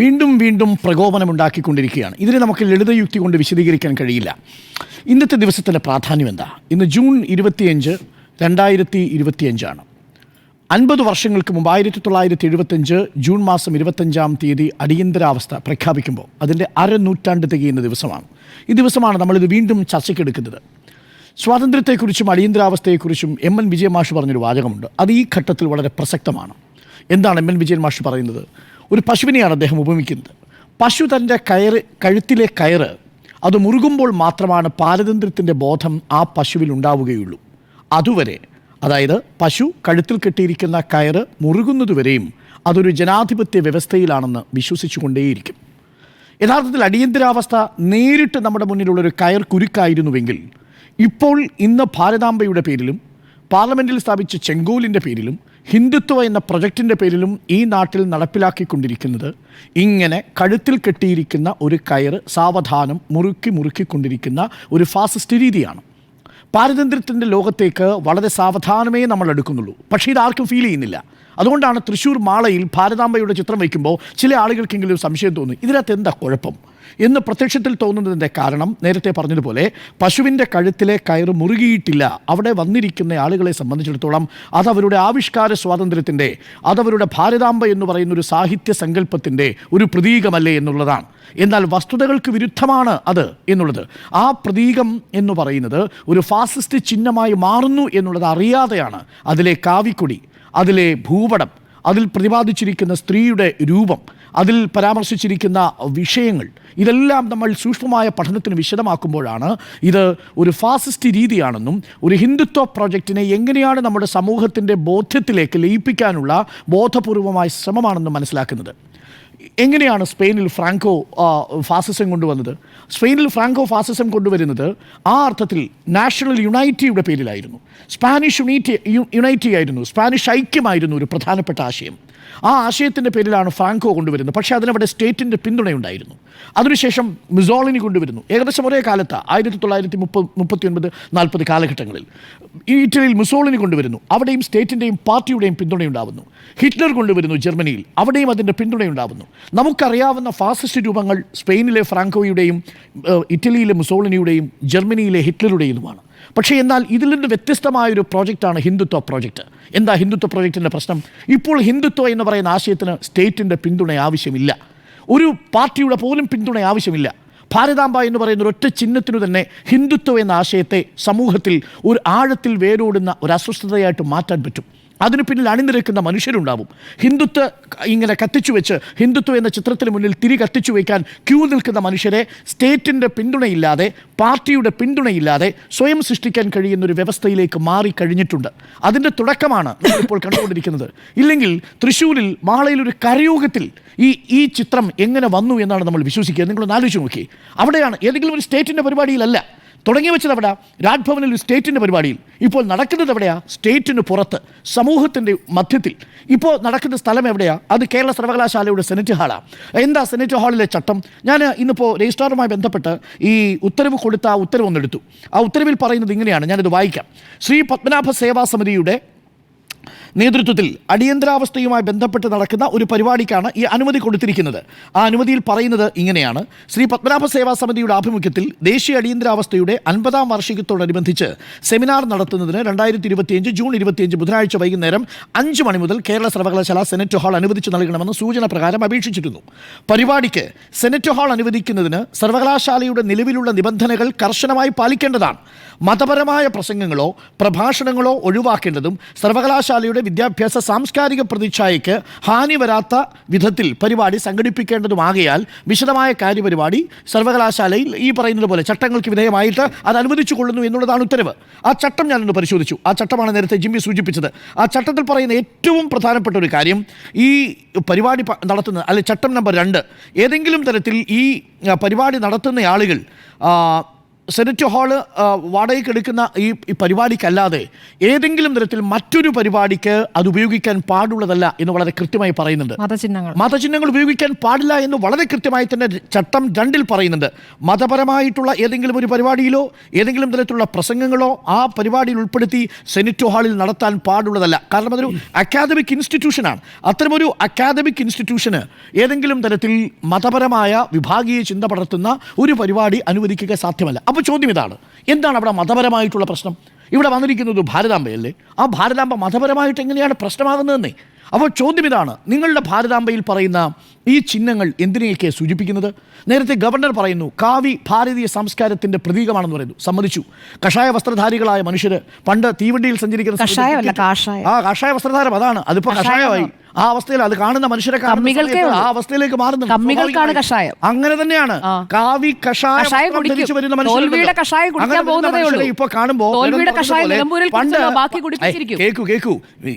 വീണ്ടും വീണ്ടും പ്രകോപനമുണ്ടാക്കിക്കൊണ്ടിരിക്കുകയാണ്. ഇതിനെ നമുക്ക് ലളിതയുക്തി കൊണ്ട് വിശദീകരിക്കാൻ കഴിയില്ല. ഇന്നത്തെ ദിവസത്തിൻ്റെ പ്രാധാന്യം എന്താ? ഇന്ന് ജൂൺ 25, 2025 50 വർഷങ്ങൾക്ക് മുമ്പ് 1975 ജൂൺ മാസം 25-ാം തീയതി അടിയന്തരാവസ്ഥ പ്രഖ്യാപിക്കുമ്പോൾ അതിൻ്റെ അരനൂറ്റാണ്ട് തികയുന്ന ദിവസമാണ്. ഈ ദിവസമാണ് നമ്മളിത് വീണ്ടും ചർച്ചയ്ക്കെടുക്കുന്നത്. സ്വാതന്ത്ര്യത്തെക്കുറിച്ചും അടിയന്തരാവസ്ഥയെക്കുറിച്ചും എം.എൻ. വിജയൻ മാഷ് പറഞ്ഞൊരു വാചകമുണ്ട്. അത് ഈ ഘട്ടത്തിൽ വളരെ പ്രസക്തമാണ്. എന്താണ് എം.എൻ. വിജയൻ മാഷ് പറയുന്നത്? ഒരു പശുവിനെയാണ് അദ്ദേഹം ഉപമിക്കുന്നത്. പശു തൻ്റെ കഴുത്തിലെ കയറ് അത് മുറുകുമ്പോൾ മാത്രമാണ് പാരതന്ത്ര്യത്തിൻ്റെ ബോധം ആ പശുവിൽ ഉണ്ടാവുകയുള്ളൂ. അതുവരെ, അതായത് പശു കഴുത്തിൽ കെട്ടിയിരിക്കുന്ന കയറ് മുറുകുന്നതുവരെയും അതൊരു ജനാധിപത്യ വ്യവസ്ഥയിലാണെന്ന് വിശ്വസിച്ചു കൊണ്ടേയിരിക്കും. യഥാർത്ഥത്തിൽ അടിയന്തരാവസ്ഥ നേരിട്ട് നമ്മുടെ മുന്നിലുള്ളൊരു കയർ കുരുക്കായിരുന്നുവെങ്കിൽ ഇപ്പോൾ ഇന്ന് ഭാരതാംബയുടെ പേരിലും പാർലമെൻറ്റിൽ സ്ഥാപിച്ച ചെങ്കോലിൻ്റെ പേരിലും ഹിന്ദുത്വ എന്ന പ്രൊജക്റ്റിൻ്റെ പേരിലും ഈ നാട്ടിൽ നടപ്പിലാക്കിക്കൊണ്ടിരിക്കുന്നത് ഇങ്ങനെ കഴുത്തിൽ കെട്ടിയിരിക്കുന്ന ഒരു കയറ് സാവധാനം മുറുക്കിക്കൊണ്ടിരിക്കുന്ന ഒരു ഫാസിസ്റ്റ് രീതിയാണ്. പാരതന്ത്ര്യത്തിൻ്റെ ലോകത്തേക്ക് വളരെ സാവധാനമേ നമ്മൾ എടുക്കുന്നുള്ളൂ. പക്ഷേ ഇതാർക്കും ഫീൽ ചെയ്യുന്നില്ല. അതുകൊണ്ടാണ് തൃശ്ശൂർ മാളയിൽ ഭാരതാംബയുടെ ചിത്രം വയ്ക്കുമ്പോൾ ചില ആളുകൾക്കെങ്കിലും സംശയം തോന്നി, ഇതിനകത്ത് എന്താ കുഴപ്പം എന്ന് പ്രത്യക്ഷത്തിൽ തോന്നുന്നതിൻ്റെ കാരണം നേരത്തെ പറഞ്ഞതുപോലെ പശുവിൻ്റെ കഴുത്തിലെ കയറ് മുറുകിയിട്ടില്ല. അവിടെ വന്നിരിക്കുന്ന ആളുകളെ സംബന്ധിച്ചിടത്തോളം അതവരുടെ ആവിഷ്കാര സ്വാതന്ത്ര്യത്തിൻ്റെ, അതവരുടെ ഭാരതാംബ എന്ന് പറയുന്ന ഒരു സാഹിത്യ സങ്കല്പത്തിൻ്റെ ഒരു പ്രതീകമല്ലേ എന്നുള്ളതാണ്. എന്നാൽ വസ്തുതകൾക്ക് വിരുദ്ധമാണ് അത് എന്നുള്ളത്. ആ പ്രതീകം എന്ന് പറയുന്നത് ഒരു ഫാസിസ്റ്റ് ചിഹ്നമായി മാറുന്നു എന്നുള്ളത് അറിയാതെയാണ് അതിലെ കാവിക്കൊടി, അതിലെ ഭൂപടം, അതിൽ പ്രതിപാദിച്ചിരിക്കുന്ന സ്ത്രീയുടെ രൂപം, അതിൽ പരാമർശിച്ചിരിക്കുന്ന വിഷയങ്ങൾ, ഇതെല്ലാം നമ്മൾ സൂക്ഷ്മമായ പഠനത്തിന് വിശദമാക്കുമ്പോഴാണ് ഇത് ഒരു ഫാസിസ്റ്റ് രീതിയാണെന്നും ഒരു ഹിന്ദുത്വ പ്രോജക്റ്റിനെ എങ്ങനെയാണ് നമ്മുടെ സമൂഹത്തിൻ്റെ ബോധ്യത്തിലേക്ക് ലയിപ്പിക്കാനുള്ള ബോധപൂർവമായ ശ്രമമാണെന്നും മനസ്സിലാക്കുന്നത്. എങ്ങനെയാണ് സ്പെയിനിൽ ഫ്രാങ്കോ ഫാസിസം കൊണ്ടുവന്നത്? സ്പെയിനിൽ ഫ്രാങ്കോ ഫാസിസം കൊണ്ടുവരുന്നത് ആ അർത്ഥത്തിൽ നാഷണൽ യുണൈറ്റിയുടെ പേരിലായിരുന്നു. സ്പാനിഷ് യുണൈറ്റി ആയിരുന്നു, സ്പാനിഷ് ഐക്യമായിരുന്നു ഒരു പ്രധാനപ്പെട്ട ആശയം. ആ ആശയത്തിൻ്റെ പേരിലാണ് ഫ്രാങ്കോ കൊണ്ടുവരുന്നത്. പക്ഷേ അതിനവിടെ സ്റ്റേറ്റിൻ്റെ പിന്തുണയുണ്ടായിരുന്നു. അതിനുശേഷം മുസോളിനി കൊണ്ടുവരുന്നു. ഏകദേശം ഒരേ കാലത്ത് 1939-40 കാലഘട്ടങ്ങളിൽ ഇറ്റലിയിൽ മുസോളിനി കൊണ്ടുവരുന്നു. അവിടെയും സ്റ്റേറ്റിൻ്റെയും പാർട്ടിയുടെയും പിന്തുണയുണ്ടാവുന്നു. ഹിറ്റ്ലർ കൊണ്ടുവരുന്നു ജർമ്മനിയിൽ, അവിടെയും അതിൻ്റെ പിന്തുണയുണ്ടാവുന്നു. നമുക്കറിയാവുന്ന ഫാസിസ്റ്റ് രൂപങ്ങൾ സ്പെയിനിലെ ഫ്രാങ്കോയുടെയും ഇറ്റലിയിലെ മുസോളിനിയുടെയും ജർമ്മനിയിലെ ഹിറ്റ്ലറുടെയുമാണ്. പക്ഷേ എന്നാൽ ഇതിൽ നിന്ന് വ്യത്യസ്തമായൊരു പ്രോജക്റ്റാണ് ഹിന്ദുത്വ പ്രോജക്റ്റ്. എന്താ ഹിന്ദുത്വ പ്രോജക്റ്റിൻ്റെ പ്രശ്നം? ഇപ്പോൾ ഹിന്ദുത്വ എന്ന് പറയുന്ന ആശയത്തിന് സ്റ്റേറ്റിൻ്റെ പിന്തുണ ആവശ്യമില്ല, ഒരു പാർട്ടിയുടെ പോലും പിന്തുണ ആവശ്യമില്ല. ഭാരതാംബ എന്ന് പറയുന്ന ഒരൊറ്റ ചിഹ്നത്തിനു തന്നെ ഹിന്ദുത്വ എന്ന ആശയത്തെ സമൂഹത്തിൽ ഒരു ആഴത്തിൽ വേരോടുന്ന ഒരു അസ്വസ്ഥതയായിട്ട് മാറ്റാൻ പറ്റും. അതിന് പിന്നിൽ അണിനിരക്കുന്ന മനുഷ്യരുണ്ടാവും. ഹിന്ദുത്വ ഇങ്ങനെ കത്തിച്ചു വെച്ച്, ഹിന്ദുത്വ എന്ന ചിത്രത്തിന് മുന്നിൽ തിരി കത്തിച്ചു വയ്ക്കാൻ ക്യൂ നിൽക്കുന്ന മനുഷ്യരെ സ്റ്റേറ്റിൻ്റെ പിന്തുണയില്ലാതെ, പാർട്ടിയുടെ പിന്തുണയില്ലാതെ സ്വയം സൃഷ്ടിക്കാൻ കഴിയുന്നൊരു വ്യവസ്ഥയിലേക്ക് മാറിക്കഴിഞ്ഞിട്ടുണ്ട്. അതിൻ്റെ തുടക്കമാണ് നമ്മളിപ്പോൾ കണ്ടുകൊണ്ടിരിക്കുന്നത്. ഇല്ലെങ്കിൽ തൃശ്ശൂരിൽ മാളയിൽ ഒരു കരയോഗത്തിൽ ഈ ചിത്രം എങ്ങനെ വന്നു എന്നാണ് നമ്മൾ വിശ്വസിക്കുക. നിങ്ങളൊന്ന് ആലോചിച്ച് നോക്കി. അവിടെയാണ്, ഏതെങ്കിലും ഒരു സ്റ്റേറ്റിൻ്റെ പരിപാടിയിലല്ല തുടങ്ങി വെച്ചത്. എവിടെ? രാജ്ഭവനിൽ ഒരു സ്റ്റേറ്റിൻ്റെ പരിപാടിയിൽ. ഇപ്പോൾ നടക്കുന്നത് എവിടെയാണ്? സ്റ്റേറ്റിന് പുറത്ത്, സമൂഹത്തിൻ്റെ മധ്യത്തിൽ. ഇപ്പോൾ നടക്കുന്ന സ്ഥലം എവിടെയാണ്? അത് കേരള സർവകലാശാലയുടെ സെനറ്റ് ഹാളാണ്. എന്താ സെനറ്റ് ഹാളിലെ ചട്ടം? ഞാൻ ഇന്നിപ്പോൾ രജിസ്ട്രാറുമായി ബന്ധപ്പെട്ട് ഈ ഉത്തരവ് കൊടുത്ത ആ ഉത്തരവ് ഒന്നെടുത്തു. ആ ഉത്തരവിൽ പറയുന്നത് ഇങ്ങനെയാണ്, ഞാനിത് വായിക്കാം. ശ്രീ പത്മനാഭ സേവാ സമിതിയുടെ നേതൃത്വത്തിൽ അടിയന്തരാവസ്ഥയുമായി ബന്ധപ്പെട്ട് നടക്കുന്ന ഒരു പരിപാടിക്കാണ് ഈ അനുമതി കൊടുത്തിരിക്കുന്നത്. ആ അനുമതിയിൽ പറയുന്നത് ഇങ്ങനെയാണ്: ശ്രീ പത്മനാഭ സേവാ സമിതിയുടെ ആഭിമുഖ്യത്തിൽ ദേശീയ അടിയന്തരാവസ്ഥയുടെ 50-ാം വാർഷികത്തോടനുബന്ധിച്ച് സെമിനാർ നടത്തുന്നതിന് 2025 ജൂൺ 25 ബുധനാഴ്ച വൈകുന്നേരം 5 മണി മുതൽ കേരള സർവകലാശാല സെനറ്റ് ഹാൾ അനുവദിച്ചു നൽകണമെന്ന് സൂചന പ്രകാരം അപേക്ഷിച്ചിരുന്നു. പരിപാടിക്ക് സെനറ്റ് ഹാൾ അനുവദിക്കുന്നതിന് സർവകലാശാലയുടെ നിലവിലുള്ള നിബന്ധനകൾ കർശനമായി പാലിക്കേണ്ടതാണ്. മതപരമായ പ്രസംഗങ്ങളോ പ്രഭാഷണങ്ങളോ ഒഴിവാക്കേണ്ടതും സർവകലാശാലയുടെ വിദ്യാഭ്യാസ സാംസ്കാരിക പ്രതിച്ഛായയ്ക്ക് ഹാനി വരാത്ത വിധത്തിൽ പരിപാടി സംഘടിപ്പിക്കേണ്ടതുമാകയാൽ വിശദമായ കാര്യപരിപാടി സർവകലാശാലയിൽ ഈ പറയുന്നത് പോലെ ചട്ടങ്ങൾക്ക് വിധേയമായിട്ട് അത് അനുവദിച്ചു കൊള്ളുന്നു എന്നുള്ളതാണ് ഉത്തരവ്. ആ ചട്ടം ഞാനൊന്ന് പരിശോധിച്ചു. ആ ചട്ടമാണ് നേരത്തെ ജിമ്മി സൂചിപ്പിച്ചത്. ആ ചട്ടത്തിൽ പറയുന്ന ഏറ്റവും പ്രധാനപ്പെട്ട ഒരു കാര്യം, ഈ പരിപാടി നടത്തുന്ന, അല്ലെങ്കിൽ ചട്ടം നമ്പർ 2, ഏതെങ്കിലും തരത്തിൽ ഈ പരിപാടി നടത്തുന്ന ആളുകൾ സെനറ്റ് ഹാള് വാടകയ്ക്ക് എടുക്കുന്ന ഈ പരിപാടിക്കല്ലാതെ ഏതെങ്കിലും തരത്തിൽ മറ്റൊരു പരിപാടിക്ക് അത് ഉപയോഗിക്കാൻ പാടുള്ളതല്ല എന്ന് വളരെ കൃത്യമായി പറയുന്നുണ്ട്. മതചിഹ്നങ്ങൾ ഉപയോഗിക്കാൻ പാടില്ല എന്ന് വളരെ കൃത്യമായി തന്നെ ചട്ടം 2 പറയുന്നുണ്ട്. മതപരമായിട്ടുള്ള ഏതെങ്കിലും ഒരു പരിപാടിയിലോ ഏതെങ്കിലും തരത്തിലുള്ള പ്രസംഗങ്ങളോ ആ പരിപാടിയിൽ ഉൾപ്പെടുത്തി സെനറ്റ് ഹാളിൽ നടത്താൻ പാടുള്ളതല്ല. കാരണം അതൊരു അക്കാദമിക് ഇൻസ്റ്റിറ്റ്യൂഷനാണ്. അത്തരമൊരു അക്കാദമിക് ഇൻസ്റ്റിറ്റ്യൂഷന് ഏതെങ്കിലും തരത്തിൽ മതപരമായ വിഭാഗീയ ചിന്ത പടർത്തുന്ന ഒരു പരിപാടി അനുവദിക്കുക സാധ്യമല്ല. അപ്പോൾ ചോദ്യം ഇതാണ്, എന്താണ് അവിടെ മതപരമായിട്ടുള്ള പ്രശ്നം? ഇവിടെ വന്നിരിക്കുന്നത് ഭാരതാംബയല്ലേ? ആ ഭാരതാംബ മതപരമായിട്ട് എങ്ങനെയാണ് പ്രശ്നമാകുന്നതെന്നേ? അപ്പോൾ ചോദ്യം ഇതാണ്, നിങ്ങളുടെ ഭാരതാംബയിൽ പറയുന്ന ഈ ചിഹ്നങ്ങൾ എന്തിനെയൊക്കെ സൂചിപ്പിക്കുന്നത്? നേരത്തെ ഗവർണർ പറയുന്നു കാവി ഭാരതീയ സംസ്കാരത്തിൻ്റെ പ്രതീകമാണെന്ന് പറയുന്നു. സമ്മതിച്ചു. കഷായ വസ്ത്രധാരികളായ മനുഷ്യർ പണ്ട് തീവണ്ടിയിൽ സഞ്ചരിക്കുന്ന കാഷായ വസ്ത്രധാരം അതാണ്. അതിപ്പോൾ കഷായമായി. ആ അവസ്ഥയിൽ അത് കാണുന്ന മനുഷ്യരെ ആ അവസ്ഥയിലേക്ക് മാറുന്നുണ്ട്. അങ്ങനെ തന്നെയാണ് കാവി കഷായം ധരിച്ചു വരുന്ന മനുഷ്യർ ഇപ്പൊ കാണുമ്പോൾ കേക്കൂ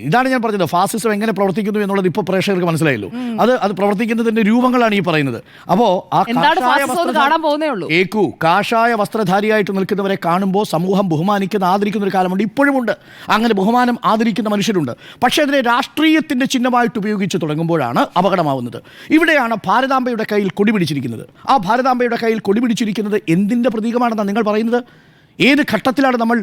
ഇതാണ് ഞാൻ പറഞ്ഞത്. ഫാസിസം എങ്ങനെ പ്രവർത്തിക്കുന്നു എന്നുള്ളത് ഇപ്പൊ പ്രേക്ഷകർക്ക് മനസ്സിലായല്ലോ. അത് പ്രവർത്തിക്കുന്നതിന്റെ രൂപങ്ങളാണ് ഈ പറയുന്നത്. അപ്പോ ആ കാഷായ വസ്ത്രധാരിയായിട്ട് നിൽക്കുന്നവരെ കാണുമ്പോൾ സമൂഹം ബഹുമാനിക്കുന്ന ആദരിക്കുന്ന ഒരു കാലമുണ്ട്, ഇപ്പോഴുമുണ്ട്. അങ്ങനെ ബഹുമാനം ആദരിക്കുന്ന മനുഷ്യരുണ്ട്. പക്ഷേ അതിനെ രാഷ്ട്രീയത്തിന്റെ ചിഹ്നമായി ഉപയോഗിച്ച് തുടങ്ങുമ്പോഴാണ് അപകടമാവുന്നത്. ഇവിടെയാണ് ഭാരതാംബയുടെ കയ്യിൽ കൊടി പിടിച്ചിരിക്കുന്നത്. ആ ഭാരതാംബയുടെ കയ്യിൽ കൊടി പിടിച്ചിരിക്കുന്നത് എന്തിൻ്റെ പ്രതീകമാണെന്നാണ് നിങ്ങൾ പറയുന്നത്? ഏത് ഘട്ടത്തിലാണ് നമ്മൾ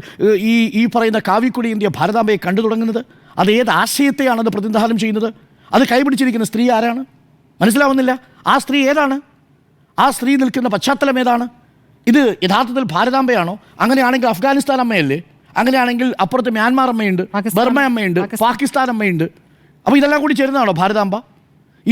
ഈ പറയുന്ന കാവിക്കൊടി ഇന്ത്യ ഭാരതാംബയെ കണ്ടു തുടങ്ങുന്നത്? അത് ഏത് ആശയത്തെയാണ് അത് പ്രതിനിധാനം ചെയ്യുന്നത്? അത് കൈപിടിച്ചിരിക്കുന്ന സ്ത്രീ ആരാണ്? മനസ്സിലാവുന്നില്ല. ആ സ്ത്രീ ഏതാണ്? ആ സ്ത്രീ നിൽക്കുന്ന പശ്ചാത്തലം ഏതാണ്? ഇത് യഥാർത്ഥത്തിൽ ഭാരതാംബയാണോ? അങ്ങനെയാണെങ്കിൽ അഫ്ഗാനിസ്ഥാൻ അമ്മയല്ലേ? അങ്ങനെയാണെങ്കിൽ അപ്പുറത്ത് മ്യാൻമാർ അമ്മയുണ്ട്, ബർമ അമ്മയുണ്ട്, പാകിസ്ഥാൻ അമ്മയുണ്ട്. അപ്പോൾ ഇതെല്ലാം കൂടി ചേരുന്നതാണോ ഭാരതാംബ?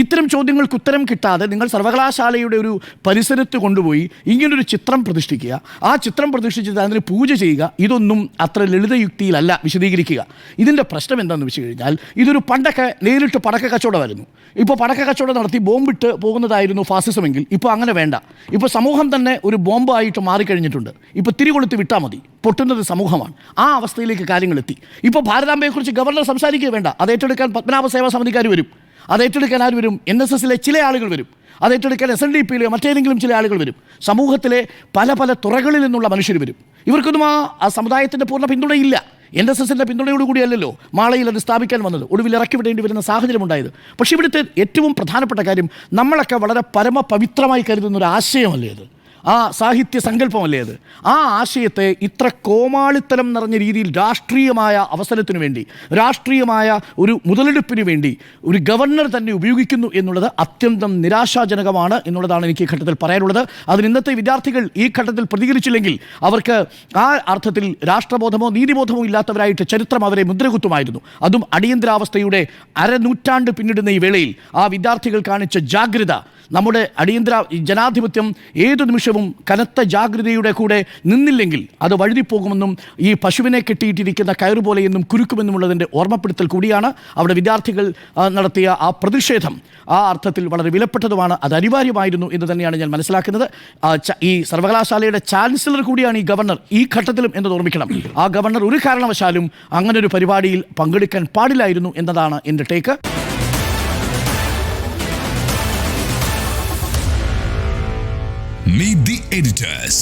ഇത്തരം ചോദ്യങ്ങൾക്ക് ഉത്തരം കിട്ടാതെ നിങ്ങൾ സർവകലാശാലയുടെ ഒരു പരിസരത്ത് കൊണ്ടുപോയി ഇങ്ങനൊരു ചിത്രം പ്രതിഷ്ഠിക്കുക, ആ ചിത്രം പ്രതിഷ്ഠിച്ചിട്ട് അതിന് പൂജ ചെയ്യുക, ഇതൊന്നും അത്ര ലളിതയുക്തിയിലല്ല വിശദീകരിക്കുക. ഇതിൻ്റെ പ്രശ്നം എന്താണെന്ന് വെച്ച് കഴിഞ്ഞാൽ ഇതൊരു പണ്ടൊക്കെ നേരിട്ട് പടക്ക കച്ചവടമായിരുന്നു. ഇപ്പോൾ പടക്ക കച്ചവടം നടത്തി ബോംബിട്ട് പോകുന്നതായിരുന്നു ഫാസിസമെങ്കിൽ ഇപ്പോൾ അങ്ങനെ വേണ്ട. ഇപ്പോൾ സമൂഹം തന്നെ ഒരു ബോംബായിട്ട് മാറിക്കഴിഞ്ഞിട്ടുണ്ട്. ഇപ്പോൾ തിരികൊളുത്തി വിട്ടാൽ മതി, പൊട്ടുന്നത് സമൂഹമാണ്. ആ അവസ്ഥയിലേക്ക് കാര്യങ്ങളെത്തി. ഇപ്പോൾ ഭാരതാംബയെക്കുറിച്ച് ഗവർണർ സംസാരിക്കുക വേണ്ട, അത് ഏറ്റെടുക്കാൻ പത്മനാഭ സേവാ സമിതിക്കാർ വരും, അത് ഏറ്റെടുക്കാൻ ആര് വരും? NSSലെ ചില ആളുകൾ വരും, അത് ഏറ്റെടുക്കാൻ SNDPയിലെയോ മറ്റേതെങ്കിലും ചില ആളുകൾ വരും, സമൂഹത്തിലെ പല പല തുറകളിൽ നിന്നുള്ള മനുഷ്യർ വരും. ഇവർക്കൊന്നും ആ സമുദായത്തിൻ്റെ പൂർണ്ണ പിന്തുണയില്ല. NSSൻ്റെ പിന്തുണയോടുകൂടിയല്ലോ മാളയിൽ അത് സ്ഥാപിക്കാൻ വന്നത്, ഒടുവിൽ ഇറക്കി വിടേണ്ടി വരുന്ന സാഹചര്യം ഉണ്ടായത്. പക്ഷേ ഇവിടുത്തെ ഏറ്റവും പ്രധാനപ്പെട്ട കാര്യം, നമ്മളൊക്കെ വളരെ പരമപവിത്രമായി കരുതുന്ന ഒരു ആശയമല്ലേ അത്? ആ സാഹിത്യ സങ്കല്പമല്ലേ അത്? ആ ആശയത്തെ ഇത്ര കോമാളിത്തരം നിറഞ്ഞ രീതിയിൽ രാഷ്ട്രീയമായ അവസരത്തിനു വേണ്ടി, രാഷ്ട്രീയമായ ഒരു മുതലെടുപ്പിന് വേണ്ടി ഒരു ഗവർണർ തന്നെ ഉപയോഗിക്കുന്നു എന്നുള്ളത് അത്യന്തം നിരാശാജനകമാണ് എന്നുള്ളതാണ് എനിക്ക് ഈ ഘട്ടത്തിൽ പറയാനുള്ളത്. അതിന് ഇന്നത്തെ വിദ്യാർത്ഥികൾ ഈ ഘട്ടത്തിൽ പ്രതികരിച്ചില്ലെങ്കിൽ അവർക്ക് ആ അർത്ഥത്തിൽ രാഷ്ട്രബോധമോ നീതിബോധമോ ഇല്ലാത്തവരായിട്ട് ചരിത്രം അവരെ മുദ്രകുത്തുമായിരുന്നു. അതും അടിയന്തരാവസ്ഥയുടെ അരനൂറ്റാണ്ട് പിന്നിടുന്ന ഈ വേളയിൽ ആ വിദ്യാർത്ഥികൾ കാണിച്ച ജാഗ്രത, നമ്മുടെ അടിയന്തര ജനാധിപത്യം ഏതു നിമിഷവും കനത്ത ജാഗ്രതയുടെ കൂടെ നിന്നില്ലെങ്കിൽ അത് വഴുതിപ്പോകുമെന്നും ഈ പശുവിനെ കെട്ടിയിട്ടിരിക്കുന്ന കയറുപോലെ എന്നും കുരുക്കുമെന്നുമുള്ളതിൻ്റെ ഓർമ്മപ്പെടുത്തൽ കൂടിയാണ്. അവിടെ വിദ്യാർത്ഥികൾ നടത്തിയ ആ പ്രതിഷേധം ആ അർത്ഥത്തിൽ വളരെ വിലപ്പെട്ടതുമാണ്, അത് അനിവാര്യമായിരുന്നു എന്ന് തന്നെയാണ് ഞാൻ മനസ്സിലാക്കുന്നത്. ഈ സർവകലാശാലയുടെ ചാൻസലർ കൂടിയാണ് ഈ ഗവർണർ ഈ ഘട്ടത്തിലും എന്നത് ഓർമ്മിക്കണം. ആ ഗവർണർ ഒരു കാരണവശാലും അങ്ങനൊരു പരിപാടിയിൽ പങ്കെടുക്കാൻ പാടില്ലായിരുന്നു എന്നതാണ് എൻ്റെ ടേക്ക്. Meet the editors.